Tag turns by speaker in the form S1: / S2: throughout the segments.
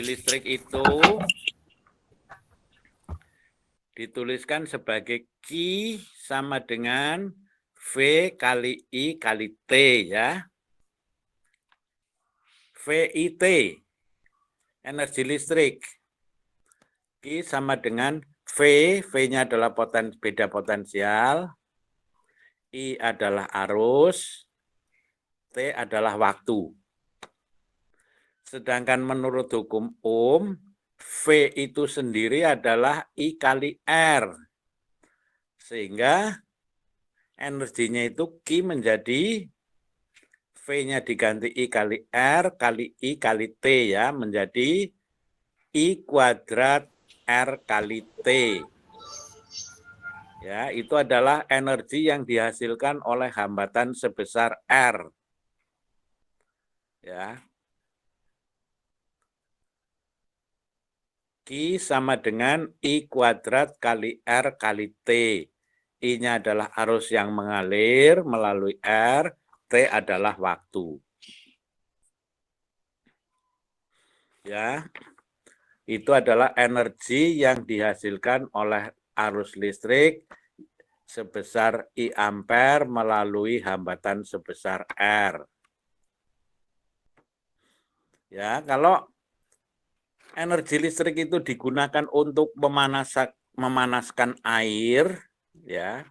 S1: listrik itu dituliskan sebagai Q sama dengan V kali I kali T ya. VIT, energi listrik. Q sama dengan V, V-nya adalah beda potensial, I adalah arus, T adalah waktu. Sedangkan menurut hukum Ohm, V itu sendiri adalah I kali R. Sehingga energinya itu Q menjadi V-nya diganti I kali R kali I kali T ya, menjadi I kuadrat R kali T. Ya, itu adalah energi yang dihasilkan oleh hambatan sebesar R. Ya. Q sama dengan I kuadrat kali R kali T. I-nya adalah arus yang mengalir melalui R, T adalah waktu. Ya. Itu adalah energi yang dihasilkan oleh arus listrik sebesar I ampere melalui hambatan sebesar R. Ya, kalau energi listrik itu digunakan untuk memanaskan air, ya,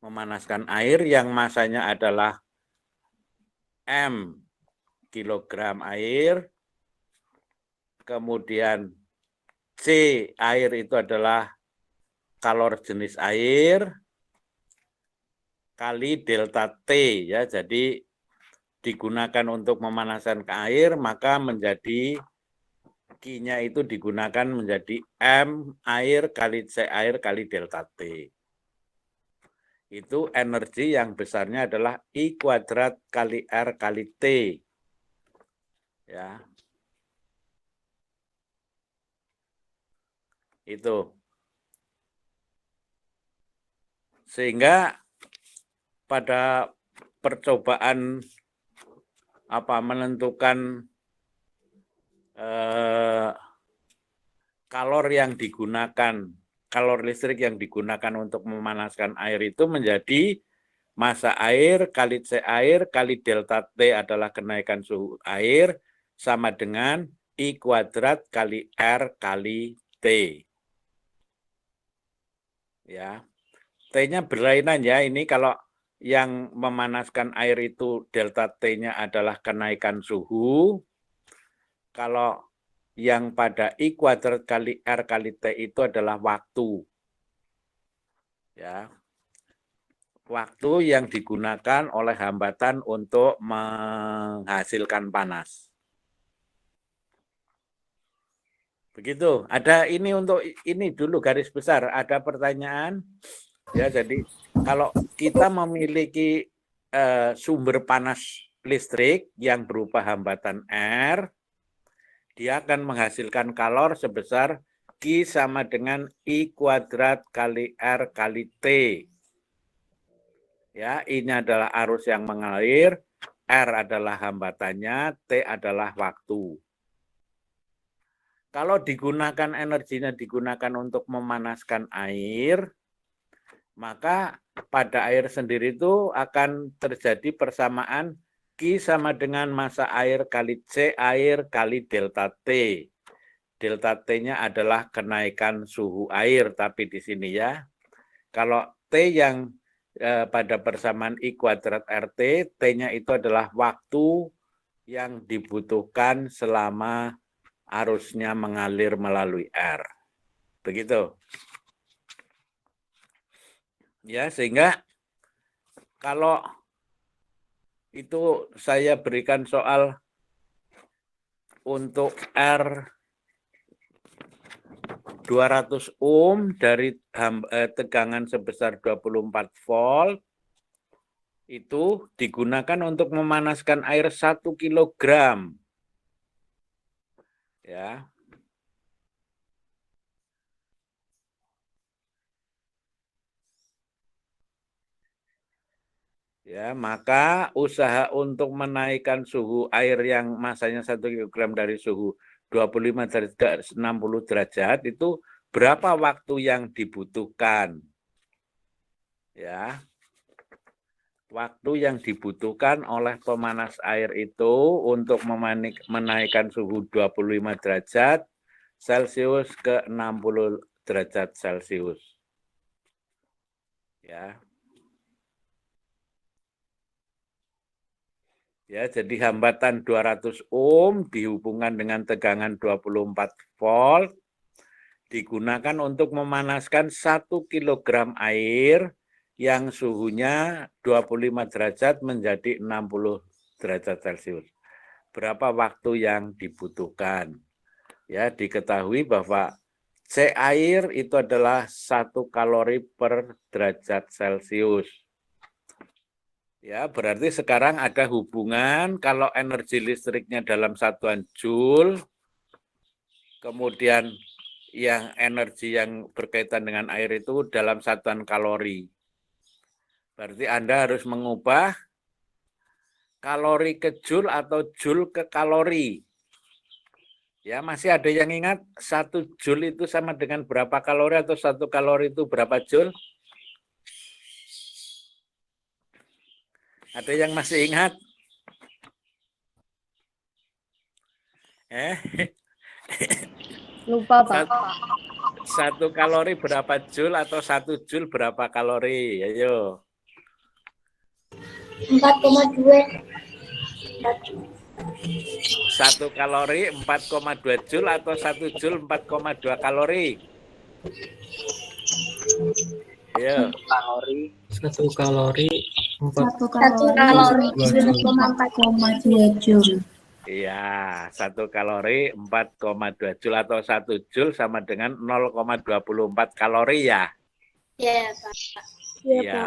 S1: memanaskan air yang masanya adalah M kilogram air, kemudian C air itu adalah kalor jenis air, kali delta T ya, jadi digunakan untuk memanaskan ke air, maka menjadi Q-nya itu digunakan menjadi M air kali C air kali delta T. Itu energi yang besarnya adalah I kuadrat kali R kali T. Ya. Itu. Sehingga pada percobaan menentukan kalor yang digunakan, kalor listrik yang digunakan untuk memanaskan air itu menjadi massa air kali C air kali delta T adalah kenaikan suhu air sama dengan I kuadrat kali R kali T. Ya. T-nya berlainan ya, ini kalau yang memanaskan air itu delta T-nya adalah kenaikan suhu, kalau yang pada I kuadrat kali R kali T itu adalah waktu. Ya. Waktu yang digunakan oleh hambatan untuk menghasilkan panas. Begitu. Ada ini untuk ini dulu garis besar. Ada pertanyaan? Ya, jadi kalau kita memiliki sumber panas listrik yang berupa hambatan R, dia akan menghasilkan kalor sebesar Q sama dengan I kuadrat kali R kali T. Ya, I-nya adalah arus yang mengalir, R adalah hambatannya, T adalah waktu. Kalau digunakan energinya digunakan untuk memanaskan air, maka pada air sendiri itu akan terjadi persamaan Q sama dengan massa air kali C air kali delta T. Delta T-nya adalah kenaikan suhu air, tapi di sini ya. Kalau T yang pada persamaan I kuadrat RT, T-nya itu adalah waktu yang dibutuhkan selama arusnya mengalir melalui R. Begitu. Ya, sehingga kalau itu saya berikan soal untuk R 200 ohm dari tegangan sebesar 24 volt, itu digunakan untuk memanaskan air 1 kilogram. Ya. Ya, maka usaha untuk menaikkan suhu air yang masanya 1 kg dari suhu 25 derajat 60 derajat itu berapa waktu yang dibutuhkan? Ya. Waktu yang dibutuhkan oleh pemanas air itu untuk menaikkan suhu 25 derajat Celcius ke 60 derajat Celcius. Ya. Ya, jadi hambatan 200 ohm dihubungkan dengan tegangan 24 volt digunakan untuk memanaskan 1 kg air yang suhunya 25 derajat menjadi 60 derajat Celcius. Berapa waktu yang dibutuhkan? Ya, diketahui bahwa C air itu adalah 1 kalori per derajat Celcius. Ya, berarti sekarang ada hubungan kalau energi listriknya dalam satuan Joule, kemudian yang energi yang berkaitan dengan air itu dalam satuan kalori. Berarti Anda harus mengubah kalori ke Joule atau Joule ke kalori. Ya, masih ada yang ingat 1 Joule itu sama dengan berapa kalori atau 1 kalori itu berapa Joule? Ada yang masih ingat?
S2: Lupa, Pak.
S1: 1 kalori berapa Joule atau 1 Joule berapa kalori? Ayo.
S3: 4,2.
S1: 1 kalori 4,2 Joule atau 1 Joule 4,2 kalori? Ayo.
S4: Kalori 1 kalori
S3: 1 kalori 4,2 Joule.
S1: Iya, 1 kalori 4,2 Joule atau 1 Joule sama dengan 0,24 kalori ya.
S3: Iya, Pak.
S1: Iya.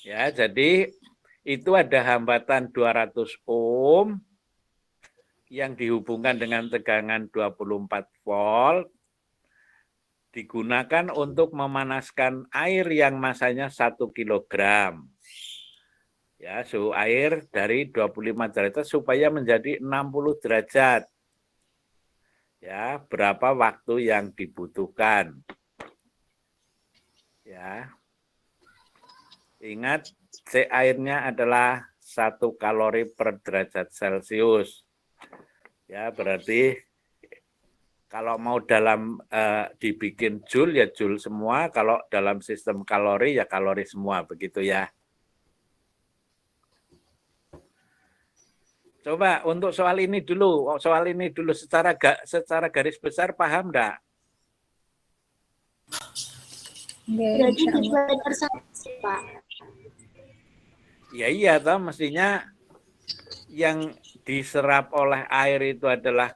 S1: Ya, jadi itu ada hambatan 200 ohm yang dihubungkan dengan tegangan 24 volt digunakan untuk memanaskan air yang masanya 1 kilogram. Ya, suhu air dari 25 derajat supaya menjadi 60 derajat. Ya, berapa waktu yang dibutuhkan? Ya. Ingat, C airnya adalah 1 kalori per derajat Celcius. Ya, berarti kalau mau dalam dibikin Joule ya Joule semua, kalau dalam sistem kalori ya kalori semua, begitu ya. Coba untuk soal ini dulu secara garis besar paham enggak?
S3: Jadi dibuat bersama, Pak.
S1: Ya iya toh, mestinya yang diserap oleh air itu adalah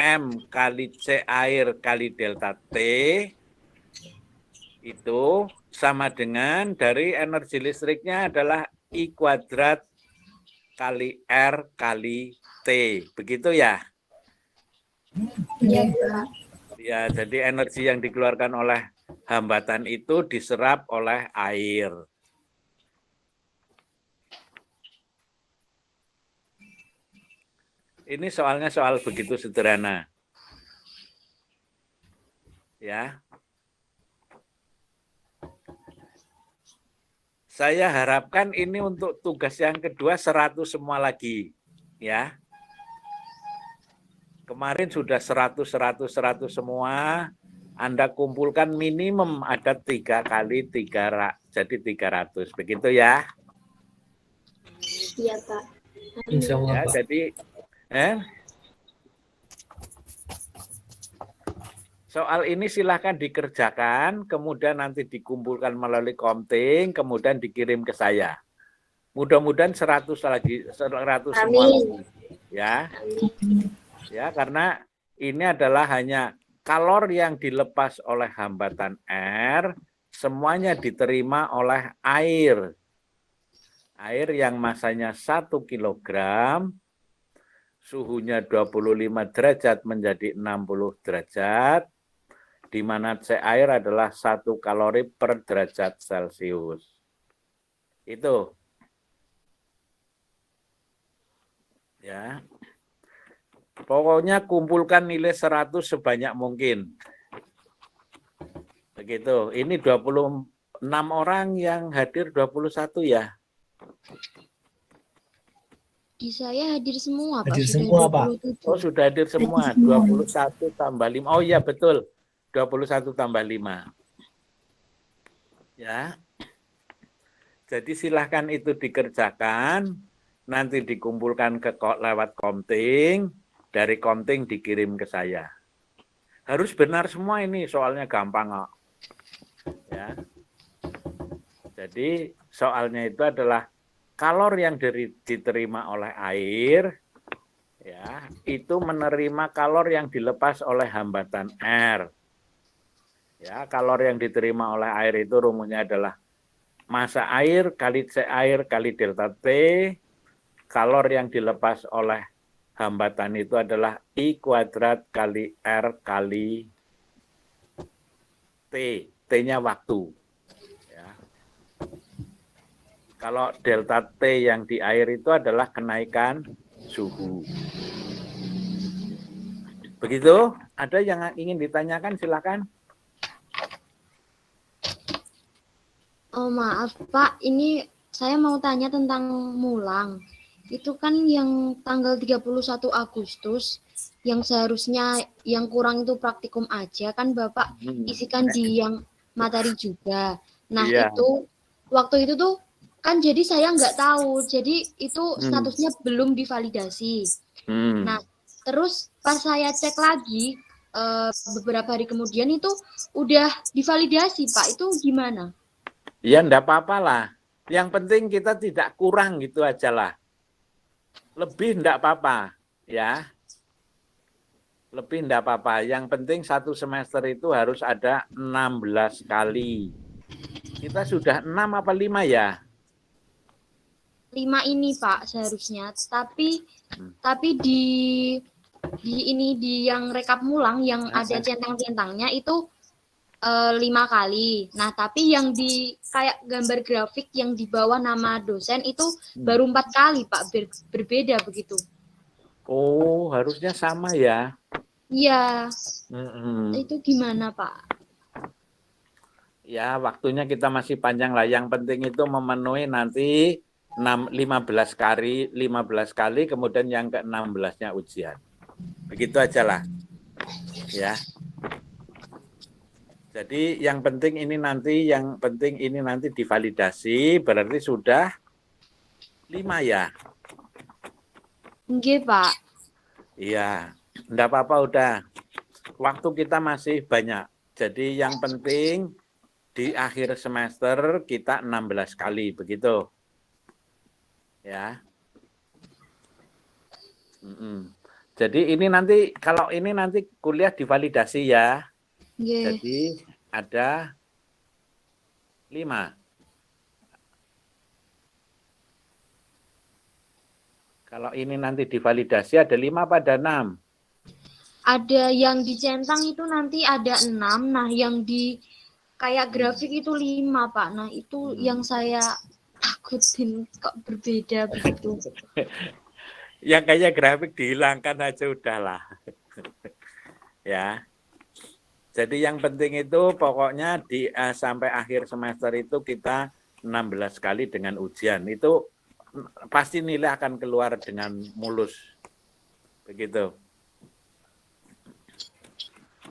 S1: M kali C air kali delta T itu sama dengan dari energi listriknya adalah I kuadrat kali R kali T. Begitu ya?
S3: Iya, Pak.
S1: Ya, jadi energi yang dikeluarkan oleh hambatan itu diserap oleh air. Ini soalnya soal begitu sederhana. Ya. Saya harapkan ini untuk tugas yang kedua 100 semua lagi, ya. Kemarin sudah 100 semua. Anda kumpulkan minimum ada 3 kali 3, jadi 300. Begitu ya.
S3: Iya, Pak.
S4: Insya Allah,
S1: Ya,
S4: Pak.
S1: jadi soal ini silahkan dikerjakan, kemudian nanti dikumpulkan melalui Komting, kemudian dikirim ke saya. Mudah-mudahan 100 semua lagi. Ya. Ya, karena ini adalah hanya kalori yang dilepas oleh hambatan air, semuanya diterima oleh air. Air yang masanya 1 kilogram, suhunya 25 derajat menjadi 60 derajat, di mana C air adalah 1 kalori per derajat Celcius. Itu. Ya. Pokoknya kumpulkan nilai 100 sebanyak mungkin. Begitu. Ini 26 orang yang hadir 21 ya.
S2: Di saya hadir semua, Pak.
S4: Hadir
S2: Sudah
S4: semua, Pak.
S2: 27.
S1: Oh, sudah hadir semua. 21 tambah 5. Oh iya, betul. 21 tambah 5. Ya. Jadi silahkan itu dikerjakan, nanti dikumpulkan lewat Komting, dari Komting dikirim ke saya. Harus benar semua ini, soalnya gampang kok. Ya. Jadi soalnya itu adalah kalor yang diterima oleh air, ya, itu menerima kalor yang dilepas oleh hambatan R. Ya, kalor yang diterima oleh air itu rumusnya adalah massa air kali C air kali delta T, kalor yang dilepas oleh hambatan itu adalah I kuadrat kali R kali T, T-nya waktu. Ya. Kalau delta T yang di air itu adalah kenaikan suhu. Begitu, ada yang ingin ditanyakan silakan.
S2: Oh maaf Pak, ini saya mau tanya tentang mulang. Itu kan yang tanggal 31 Agustus, yang seharusnya yang kurang itu praktikum aja, kan Bapak isikan di yang materi juga. Nah
S1: Iya.
S2: itu, waktu itu tuh, kan jadi saya nggak tahu, jadi itu statusnya belum divalidasi. Nah terus pas saya cek lagi, beberapa hari kemudian itu udah divalidasi Pak, itu gimana?
S1: Ya enggak apa-apa lah. Yang penting kita tidak kurang gitu aja lah. Lebih enggak apa-apa, ya. Lebih enggak apa-apa. Yang penting satu semester itu harus ada 16 kali. Kita sudah 6 apa 5 ya?
S2: 5 ini Pak seharusnya. Tapi di yang rekap mulang yang ada centang-centangnya itu 5 kali. Nah, tapi yang di kayak gambar grafik yang di bawah nama dosen itu baru 4 kali, Pak. Berbeda begitu.
S1: Oh, harusnya sama ya.
S2: Iya. Itu gimana, Pak?
S1: Ya, waktunya kita masih panjang lah. Yang penting itu memenuhi nanti 15 kali, kemudian yang ke-16-nya ujian. Begitu aja lah. Ya. Jadi yang penting ini nanti divalidasi, berarti sudah 5 ya.
S2: Nggih, Pak.
S1: Iya, enggak apa-apa udah. Waktu kita masih banyak. Jadi yang penting di akhir semester kita 16 kali, begitu. Ya. Jadi ini nanti, kalau ini nanti kuliah divalidasi ya.
S2: Nggih.
S1: Jadi ada 5. Kalau ini nanti divalidasi ada 5 pada 6.
S2: Ada yang dicentang itu nanti ada 6. Nah, yang di kayak grafik itu 5, Pak. Nah, itu yang saya takutin kok berbeda begitu.
S1: Yang kayak grafik dihilangkan aja udahlah. Ya. Jadi yang penting itu pokoknya sampai akhir semester itu kita 16 kali dengan ujian. Itu pasti nilai akan keluar dengan mulus. Begitu.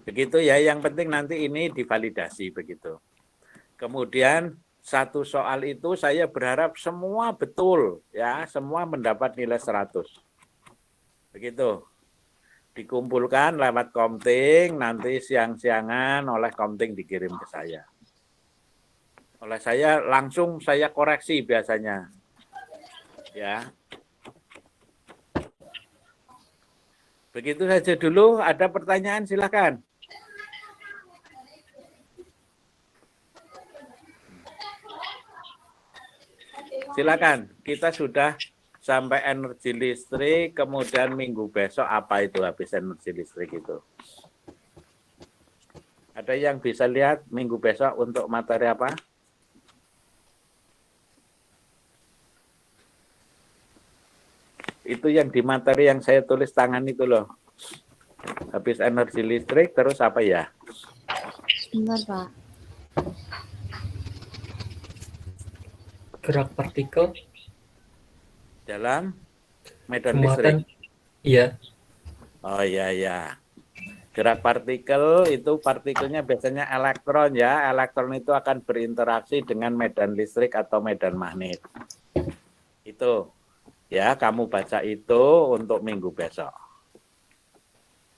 S1: Begitu ya, yang penting nanti ini divalidasi begitu. Kemudian satu soal itu saya berharap semua betul ya, semua mendapat nilai 100. Begitu. Dikumpulkan lewat Komting, nanti siang-siangan oleh Komting dikirim ke saya. Oleh saya langsung saya koreksi biasanya. Ya. Begitu saja dulu, ada pertanyaan silakan. Silakan, kita sudah sampai energi listrik, kemudian minggu besok apa itu habis energi listrik itu. Ada yang bisa lihat minggu besok untuk materi apa? Itu yang di materi yang saya tulis tangan itu loh. Habis energi listrik, terus apa ya?
S2: Benar, Pak.
S4: Gerak partikel.
S1: Dalam medan listrik.
S4: Muatan. Iya.
S1: Oh iya, ya. Gerak partikel itu partikelnya biasanya elektron ya. Elektron itu akan berinteraksi dengan medan listrik atau medan magnet. Itu. Ya, kamu baca itu untuk minggu besok.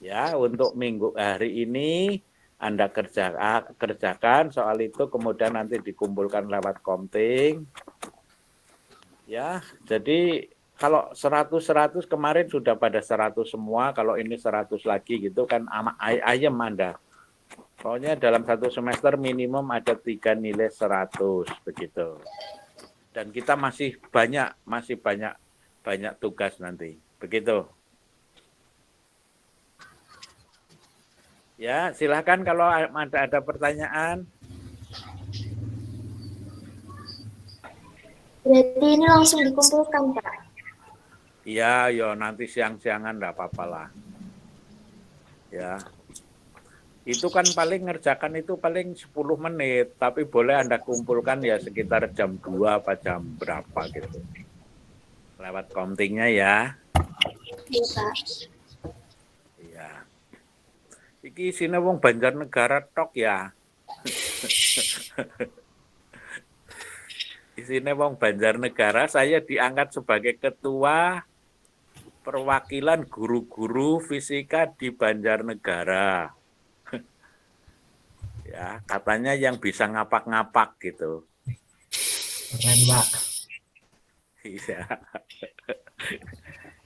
S1: Ya, untuk minggu hari ini Anda kerjakan soal itu, kemudian nanti dikumpulkan lewat komting. Ya, jadi kalau 100 kemarin sudah pada 100 semua, kalau ini 100 lagi gitu kan ayam Anda. Pokoknya dalam satu semester minimum ada 3 nilai 100 begitu. Dan kita masih banyak tugas nanti. Begitu. Ya, silakan kalau ada pertanyaan.
S3: Berarti ini langsung dikumpulkan, Pak.
S1: Iya, yo nanti siang-siangan enggak apa-apa lah. Ya. Itu kan paling ngerjakan itu paling 10 menit, tapi boleh Anda kumpulkan ya sekitar jam 2 apa jam berapa gitu. Lewat komtingnya ya.
S3: Iya, Pak.
S1: Iya. Iki isine wong Banjarnegara tok ya. Isine wong Banjarnegara, saya diangkat sebagai ketua perwakilan guru-guru fisika di Banjarnegara. Ya, katanya yang bisa ngapak-ngapak gitu.
S4: Keren, Pak.
S1: Iya.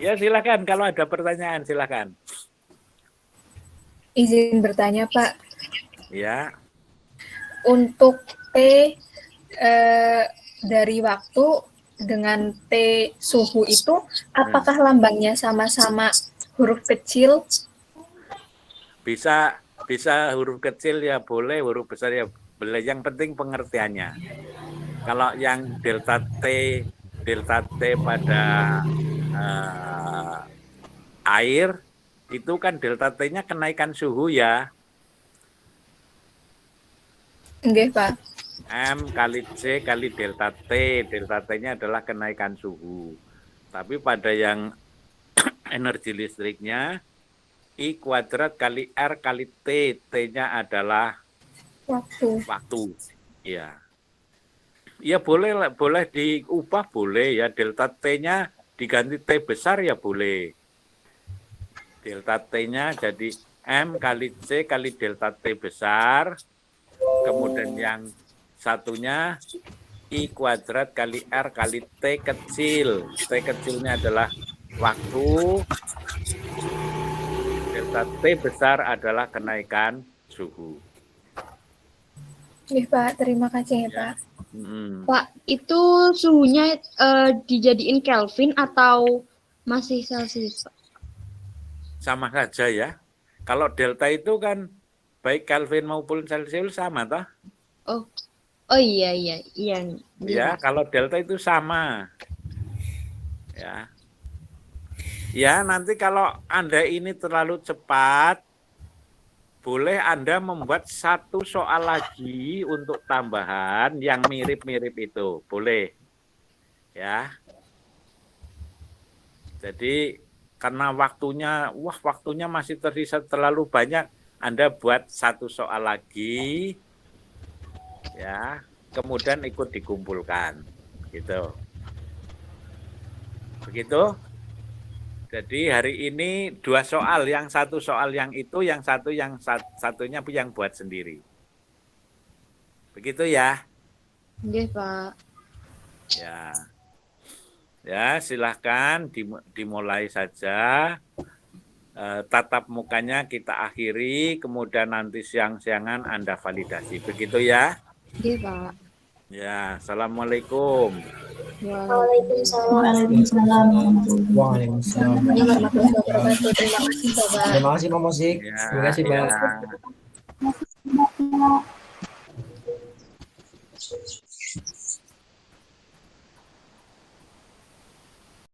S1: Ya silakan kalau ada pertanyaan silakan.
S5: Izin bertanya, Pak.
S1: Ya.
S5: Untuk T dari waktu dengan T suhu itu, apakah lambangnya sama-sama huruf kecil?
S1: Bisa huruf kecil ya boleh, huruf besar ya boleh. Yang penting pengertiannya. Kalau yang delta T pada air itu kan delta T-nya kenaikan suhu ya.
S5: Enggak, Pak.
S1: M kali C kali delta T. Delta T-nya adalah kenaikan suhu. Tapi pada yang energi listriknya I kuadrat kali R kali T. T-nya adalah waktu. Ya. Ya boleh diubah boleh ya, delta T-nya diganti T besar ya boleh. Delta T-nya jadi M kali C kali delta T besar. Kemudian yang satunya I kuadrat kali R kali T kecil. T kecilnya adalah waktu. Delta T besar adalah kenaikan suhu.
S5: Iya, Pak. Terima kasih ya, Pak.
S2: Pak, itu suhunya dijadiin Kelvin atau masih Celsius, Pak?
S1: Sama saja ya. Kalau delta itu kan baik Kelvin maupun Celsius sama toh?
S2: Oh iya.
S1: Ya, kalau delta itu sama. Ya. Ya, nanti kalau Anda ini terlalu cepat, boleh Anda membuat satu soal lagi untuk tambahan yang mirip-mirip itu. Boleh. Ya. Jadi karena waktunya masih tersisa terlalu banyak, Anda buat satu soal lagi. Ya, kemudian ikut dikumpulkan. Gitu. Begitu? Jadi hari ini 2 soal, yang satu soal yang itu, yang satunya yang buat sendiri. Begitu ya?
S2: Iya, Pak.
S1: Ya. Ya, silahkan dimulai saja. Tatap mukanya kita akhiri, kemudian nanti siang-siangan Anda validasi. Begitu ya?
S2: Iya, Pak.
S1: Ya, assalamualaikum.
S3: Waalaikumsalam.
S4: Waalaikumsalam.
S5: Warahmatullahi wabarakatuh. Terima kasih, Bapak.
S4: Terima kasih, Pak Musik.
S1: Ya,
S4: Terima kasih, Pak.
S1: ya.